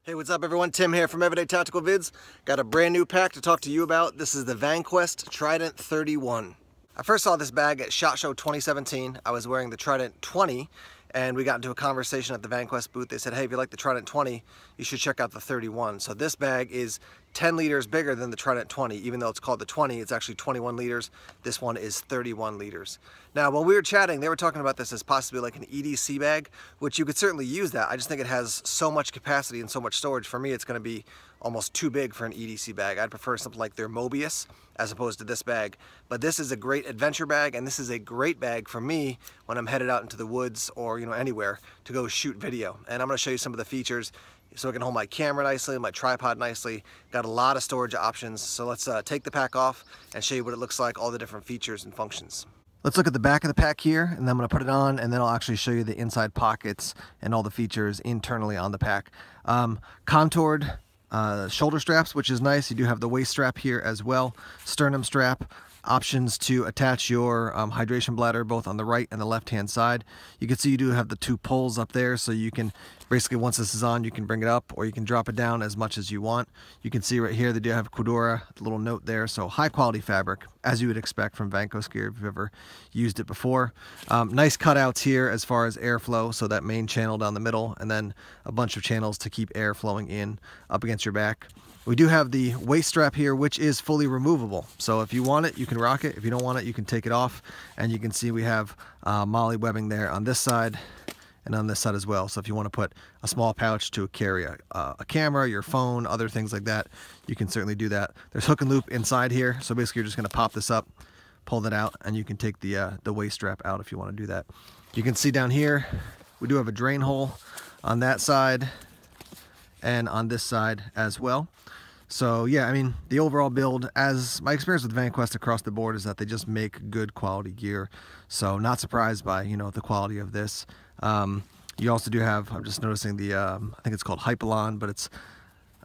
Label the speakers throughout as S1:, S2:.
S1: Hey, what's up everyone? Tim here from Everyday Tactical Vids. Got a brand new pack to talk to you about. This is the Vanquest Trident 31. I first saw this bag at SHOT Show 2017. I was wearing the Trident 20 and we got into a conversation at the Vanquest booth. They said, hey, if you like the Trident 20, you should check out the 31. So this bag is 10 liters bigger than the Trident 20. Even though it's called the 20, it's actually 21 liters. This one is 31 liters. Now, when we were chatting, they were talking about this as possibly like an EDC bag, which you could certainly use that. I just think it has so much capacity and so much storage. For me, it's gonna be almost too big for an EDC bag. I'd prefer something like their Mobius as opposed to this bag. But this is a great adventure bag, and this is a great bag for me when I'm headed out into the woods or anywhere to go shoot video. And I'm gonna show you some of the features so I can hold my camera nicely, my tripod nicely. Got a lot of storage options. So let's take the pack off and show you what it looks like, all the different features and functions. Let's look at the back of the pack here, and then I'm gonna put it on, and then I'll actually show you the inside pockets and all the features internally on the pack. Contoured shoulder straps, which is nice. You do have the waist strap here as well. Sternum strap. Options to attach your hydration bladder both on the right and the left hand side. You can see you do have the two pulls up there, so you can basically, once this is on, you can bring it up or you can drop it down as much as you want. You can see right here they do have Cordura, the little note there, so high quality fabric as you would expect from Vanquest gear if you've ever used it before. Nice cutouts here as far as airflow, so that main channel down the middle and then a bunch of channels to keep air flowing in up against your back. We do have the waist strap here, which is fully removable. So if you want it, you can rock it. If you don't want it, you can take it off. And you can see we have MOLLE webbing there on this side and on this side as well. So if you want to put a small pouch to carry a camera, your phone, other things like that, you can certainly do that. There's hook and loop inside here. So basically you're just going to pop this up, pull that out, and you can take the waist strap out if you want to do that. You can see down here, we do have a drain hole on that side and on this side as well. So yeah, I mean, the overall build, as my experience with Vanquest across the board, is that they just make good quality gear. So not surprised by, the quality of this. You also do have, I'm just noticing the, I think it's called Hypalon, but it's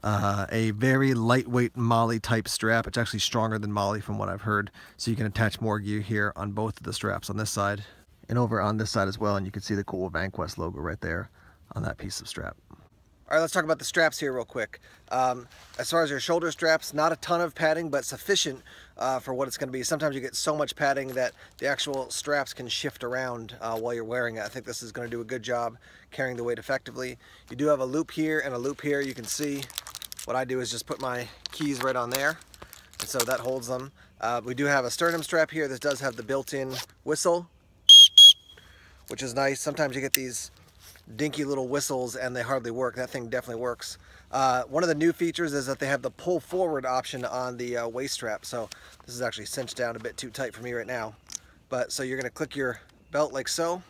S1: a very lightweight MOLLE type strap. It's actually stronger than MOLLE from what I've heard. So you can attach more gear here on both of the straps on this side and over on this side as well. And you can see the cool Vanquest logo right there on that piece of strap. All right, let's talk about the straps here real quick. As far as your shoulder straps, not a ton of padding, but sufficient for what it's gonna be. Sometimes you get so much padding that the actual straps can shift around while you're wearing it. I think this is gonna do a good job carrying the weight effectively. You do have a loop here and a loop here. You can see what I do is just put my keys right on there, and so that holds them. We do have a sternum strap here. This does have the built-in whistle, which is nice. Sometimes you get these dinky little whistles and they hardly work. That thing definitely works. One of the new features is that they have the pull forward option on the waist strap. So this is actually cinched down a bit too tight for me right now. But so you're going to click your belt like so,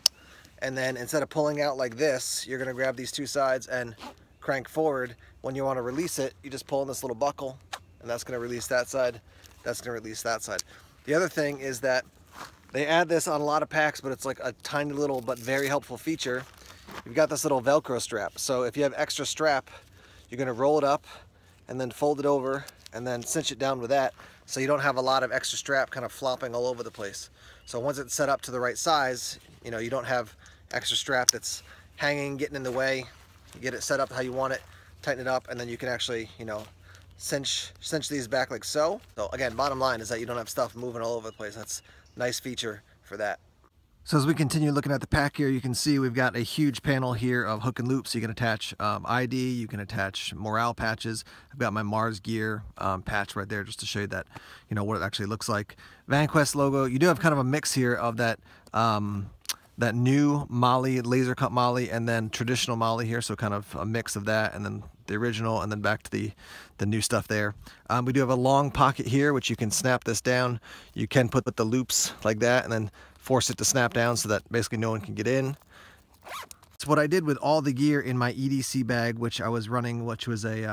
S1: and then instead of pulling out like this, you're going to grab these two sides and crank forward. When you want to release it, you just pull in this little buckle, and that's going to release that side. That's going to release that side. The other thing is that they add this on a lot of packs, but it's like a tiny little but very helpful feature. You've got this little Velcro strap. So if you have extra strap, you're gonna roll it up and then fold it over and then cinch it down with that, so you don't have a lot of extra strap kind of flopping all over the place. So once it's set up to the right size, you don't have extra strap that's hanging, getting in the way. You get it set up how you want it, tighten it up, and then you can actually, cinch these back like so. So again, bottom line is that you don't have stuff moving all over the place. That's a nice feature for that. So as we continue looking at the pack here, you can see we've got a huge panel here of hook and loops. So you can attach ID, you can attach morale patches. I've got my Mars gear patch right there just to show you that, what it actually looks like. Vanquest logo. You do have kind of a mix here of that that new MOLLE, laser cut MOLLE, and then traditional MOLLE here. So kind of a mix of that, and then the original, and then back to the new stuff there. We do have a long pocket here, which you can snap this down. You can put the loops like that, and then force it to snap down so that basically no one can get in. It's what I did with all the gear in my EDC bag, which I was running, which was a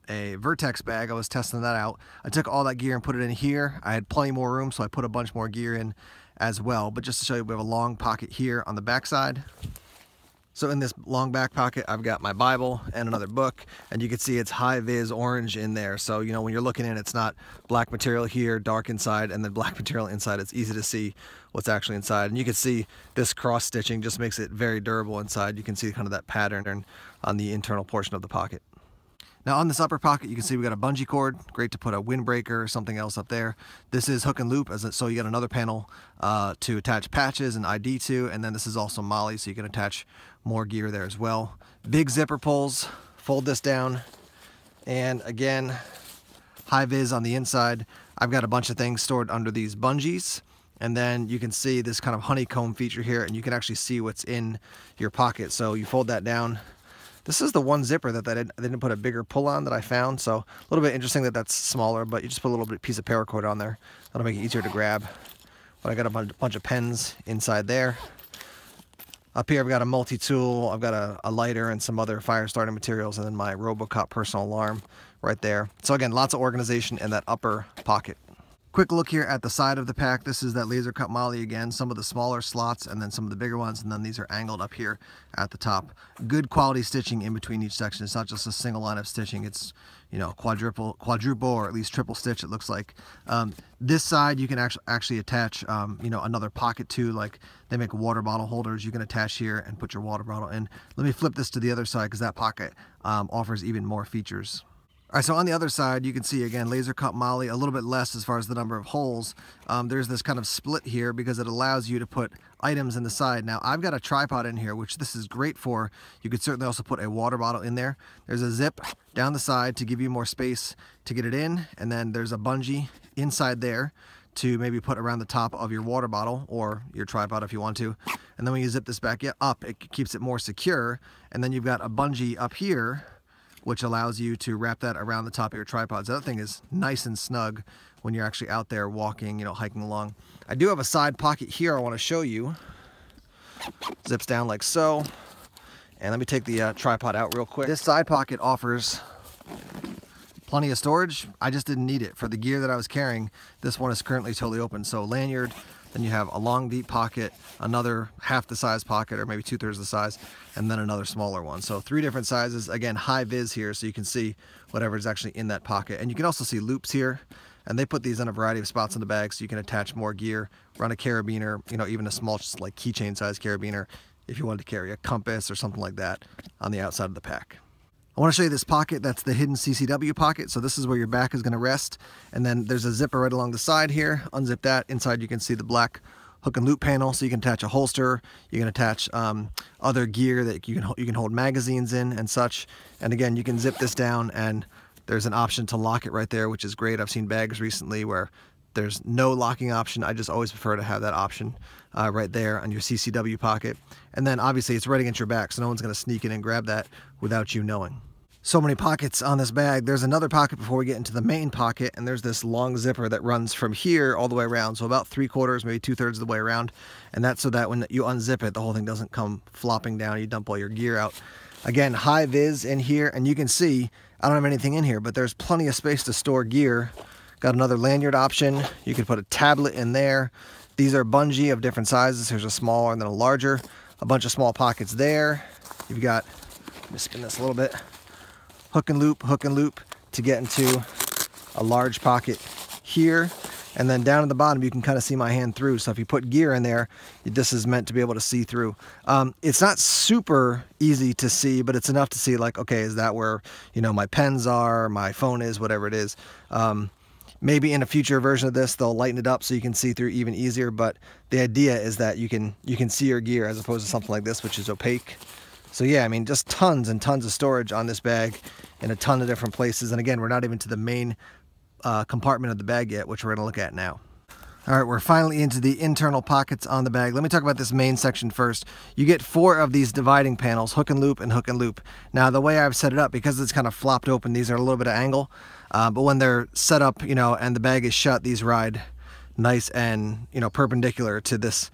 S1: Vertex bag. I was testing that out. I took all that gear and put it in here. I had plenty more room, so I put a bunch more gear in as well. But just to show you, we have a long pocket here on the back side. So in this long back pocket, I've got my Bible and another book, and you can see it's high vis orange in there. So, when you're looking in, it's not black material here, dark inside, and then black material inside. It's easy to see what's actually inside. And you can see this cross stitching just makes it very durable inside. You can see kind of that pattern on the internal portion of the pocket. Now on this upper pocket, you can see we got a bungee cord, great to put a windbreaker or something else up there. This is hook and loop, so you got another panel to attach patches and ID to, and then this is also MOLLE, so you can attach more gear there as well. Big zipper pulls, fold this down, and again, high vis on the inside. I've got a bunch of things stored under these bungees, and then you can see this kind of honeycomb feature here, and you can actually see what's in your pocket. So you fold that down. This is the one zipper that they didn't put a bigger pull on that I found, so a little bit interesting that that's smaller, but you just put a little bit piece of paracord on there. That'll make it easier to grab. But I got a bunch of pens inside there. Up here I've got a multi-tool, I've got a lighter and some other fire starting materials, and then my RoboCop personal alarm right there. So again, lots of organization in that upper pocket. Quick look here at the side of the pack. This is that laser cut MOLLE again, some of the smaller slots and then some of the bigger ones, and then these are angled up here at the top. Good quality stitching in between each section. It's not just a single line of stitching, it's, you know, quadruple or at least triple stitch it looks like. This side you can actually attach you know, another pocket to, like they make water bottle holders you can attach here and put your water bottle in. Let me flip this to the other side because that pocket offers even more features. All right, so on the other side, you can see, again, laser cut MOLLE, a little bit less as far as the number of holes. There's this kind of split here because it allows you to put items in the side. Now, I've got a tripod in here, which this is great for. You could certainly also put a water bottle in there. There's a zip down the side to give you more space to get it in, and then there's a bungee inside there to maybe put around the top of your water bottle or your tripod if you want to. And then when you zip this back up, it keeps it more secure. And then you've got a bungee up here, which allows you to wrap that around the top of your tripods. That thing is nice and snug when you're actually out there walking, you know, hiking along. I do have a side pocket here I want to show you. Zips down like so. And let me take the tripod out real quick. This side pocket offers plenty of storage. I just didn't need it. For the gear that I was carrying, this one is currently totally open. So lanyard, then you have a long deep pocket, another half the size pocket or maybe 2/3 the size, and then another smaller one. So 3 different sizes. Again, high vis here so you can see whatever is actually in that pocket. And you can also see loops here, and they put these in a variety of spots in the bag so you can attach more gear, run a carabiner, you know, even a small, just like keychain size carabiner if you wanted to carry a compass or something like that on the outside of the pack. I want to show you this pocket. That's the hidden CCW pocket. So this is where your back is going to rest. And then there's a zipper right along the side here. Unzip that. Inside you can see the black hook and loop panel. So you can attach a holster. You can attach other gear that you can hold magazines in and such. And again, you can zip this down and there's an option to lock it right there, which is great. I've seen bags recently where there's no locking option. I just always prefer to have that option right there on your CCW pocket. And then obviously it's right against your back, so no one's going to sneak in and grab that without you knowing. So many pockets on this bag. There's another pocket before we get into the main pocket, and there's this long zipper that runs from here all the way around, so about 3/4, maybe 2/3 of the way around. And that's so that when you unzip it, the whole thing doesn't come flopping down. You dump all your gear out. Again, high vis in here, and you can see I don't have anything in here, but there's plenty of space to store gear. Got another lanyard option. You could put a tablet in there. These are bungee of different sizes. Here's a smaller and then a larger. A bunch of small pockets there. You've got, let me spin this a little bit. Hook and loop to get into a large pocket here. And then down at the bottom, you can kind of see my hand through. So if you put gear in there, this is meant to be able to see through. It's not super easy to see, but it's enough to see like, okay, is that where, you know, my pens are, my phone is, whatever it is. Maybe in a future version of this, they'll lighten it up so you can see through even easier. But the idea is that you can see your gear as opposed to something like this, which is opaque. So yeah, I mean, just tons and tons of storage on this bag in a ton of different places. And again, we're not even to the main compartment of the bag yet, which we're going to look at now. All right, we're finally into the internal pockets on the bag. Let me talk about this main section first. You get 4 of these dividing panels, hook and loop and hook and loop. Now, the way I've set it up, because it's kind of flopped open, these are a little bit of angle. But when they're set up, you know, and the bag is shut, these ride nice and, you know, perpendicular to this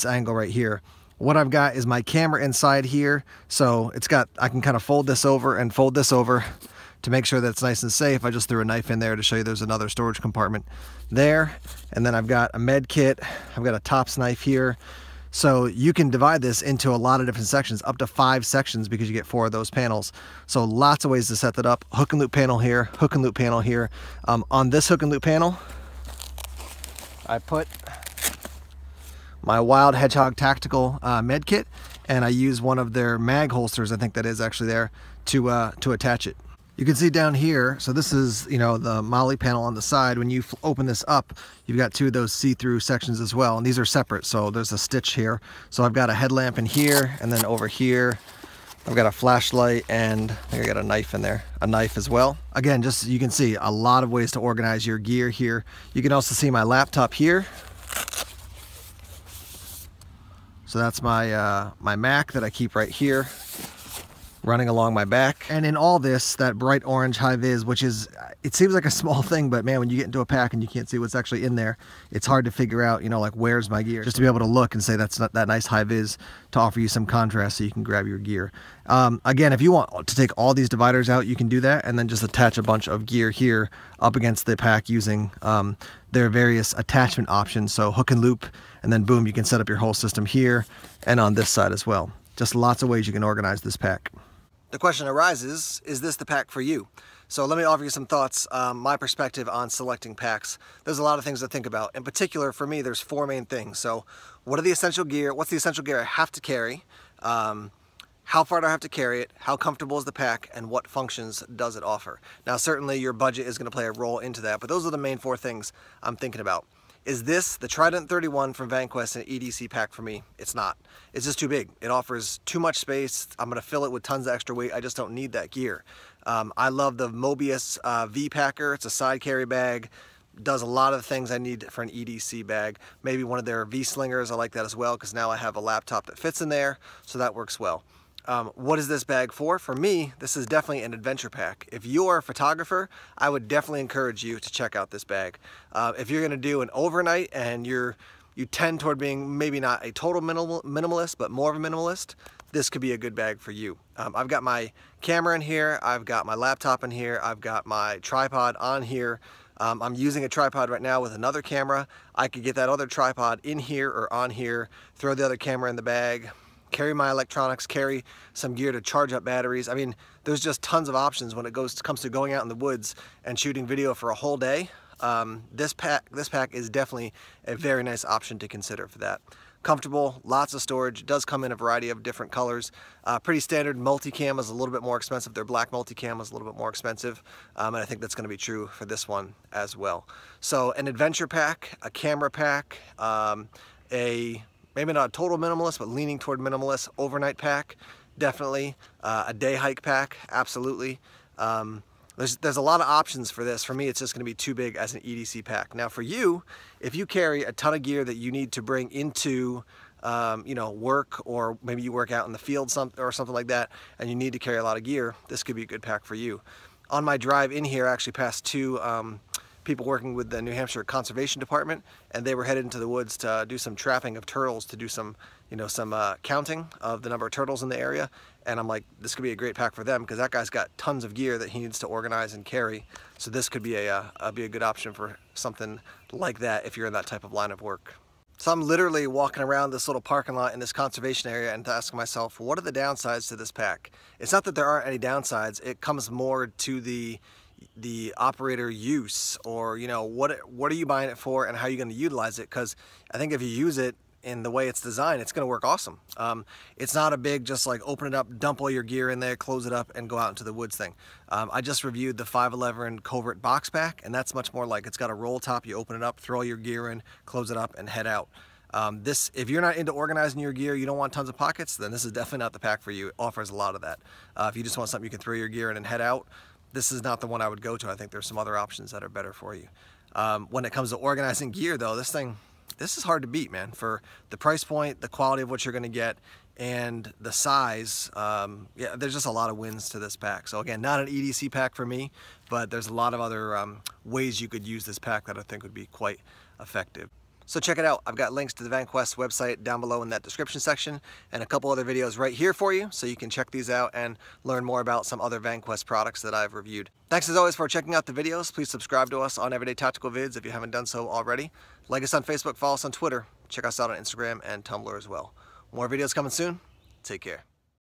S1: angle right here. What I've got is my camera inside here. So it's got, I can kind of fold this over and fold this over to make sure that it's nice and safe. I just threw a knife in there to show you there's another storage compartment there. And then I've got a med kit. I've got a tops knife here. So you can divide this into a lot of different sections, up to 5 sections because you get 4 of those panels. So lots of ways to set that up. Hook and loop panel here, hook and loop panel here. On this hook and loop panel, I put my Wild Hedgehog Tactical med kit, and I use one of their mag holsters, I think that is actually there, to attach it. You can see down here, so this is, you know, the molly panel on the side. When you open this up, you've got two of those see-through sections as well, and these are separate, so there's a stitch here. So I've got a headlamp in here, and then over here, I've got a flashlight, and I think I got a knife in there, a knife as well. Again, just you can see a lot of ways to organize your gear here. You can also see my laptop here. So that's my my Mac that I keep right here, running along my back. And in all this, that bright orange high vis, which is, it seems like a small thing, but man, when you get into a pack and you can't see what's actually in there, it's hard to figure out, you know, like, where's my gear? Just to be able to look and say that's not that nice high vis to offer you some contrast so you can grab your gear. Again, if you want to take all these dividers out, you can do that and then just attach a bunch of gear here up against the pack using their various attachment options. So hook and loop, and then boom, you can set up your whole system here and on this side as well. Just lots of ways you can organize this pack. The question arises, is this the pack for you? So let me offer you some thoughts, my perspective on selecting packs. There's a lot of things to think about. In particular, for me, there's four main things. So what are the essential gear? What's the essential gear I have to carry? How far do I have to carry it? How comfortable is the pack? And what functions does it offer? Now, certainly your budget is going to play a role into that, but those are the main four things I'm thinking about. Is this the Trident 31 from Vanquest an EDC pack for me? It's not. It's just too big. It offers too much space. I'm going to fill it with tons of extra weight. I just don't need that gear. I love the Mobius V Packer. It's a side carry bag. Does a lot of the things I need for an EDC bag. Maybe one of their V slingers. I like that as well because now I have a laptop that fits in there, so that works well. What is this bag for? For me, this is definitely an adventure pack. If you're a photographer, I would definitely encourage you to check out this bag. If you're gonna do an overnight and you tend toward being maybe not a total minimalist, but more of a minimalist, this could be a good bag for you. I've got my camera in here, I've got my laptop in here, I've got my tripod on here. I'm using a tripod right now with another camera. I could get that other tripod in here or on here, throw the other camera in the bag, carry my electronics, carry some gear to charge up batteries. I mean, there's just tons of options when it comes to going out in the woods and shooting video for a whole day. This pack is definitely a very nice option to consider for that. Comfortable, lots of storage, does come in a variety of different colors. Pretty standard. Multicam is a little bit more expensive. Their black multicam is a little bit more expensive, and I think that's going to be true for this one as well. So an adventure pack, a camera pack, maybe not a total minimalist, but leaning toward minimalist overnight pack, definitely. A day hike pack, absolutely. There's a lot of options for this. For me, it's just going to be too big as an EDC pack. Now for you, if you carry a ton of gear that you need to bring into you know, work, or maybe you work out in the field or something like that, and you need to carry a lot of gear, this could be a good pack for you. On my drive in here, I actually passed two people working with the New Hampshire Conservation Department, and they were headed into the woods to do some trapping of turtles, to do some, you know, some counting of the number of turtles in the area. And I'm like, this could be a great pack for them because that guy's got tons of gear that he needs to organize and carry. So this could be a good option for something like that if you're in that type of line of work. So I'm literally walking around this little parking lot in this conservation area and asking myself, what are the downsides to this pack? It's not that there aren't any downsides. It comes more to the operator use, or, you know, what are you buying it for and how are you going to utilize it? Because I think if you use it in the way it's designed, it's going to work awesome. It's not a big just like open it up, dump all your gear in there, close it up, and go out into the woods thing. I just reviewed the 511 Covert box pack, and that's much more like it's got a roll top. You open it up, throw all your gear in, close it up, and head out. If you're not into organizing your gear, you don't want tons of pockets, then this is definitely not the pack for you. It offers a lot of that. If you just want something you can throw your gear in and head out, this is not the one I would go to. I think there's some other options that are better for you. When it comes to organizing gear though, this is hard to beat, man. For the price point, the quality of what you're gonna get, and the size, yeah, there's just a lot of wins to this pack. So again, not an EDC pack for me, but there's a lot of other ways you could use this pack that I think would be quite effective. So check it out. I've got links to the Vanquest website down below in that description section, and a couple other videos right here for you, so you can check these out and learn more about some other Vanquest products that I've reviewed. Thanks as always for checking out the videos. Please subscribe to us on Everyday Tactical Vids if you haven't done so already. Like us on Facebook, follow us on Twitter. Check us out on Instagram and Tumblr as well. More videos coming soon. Take care.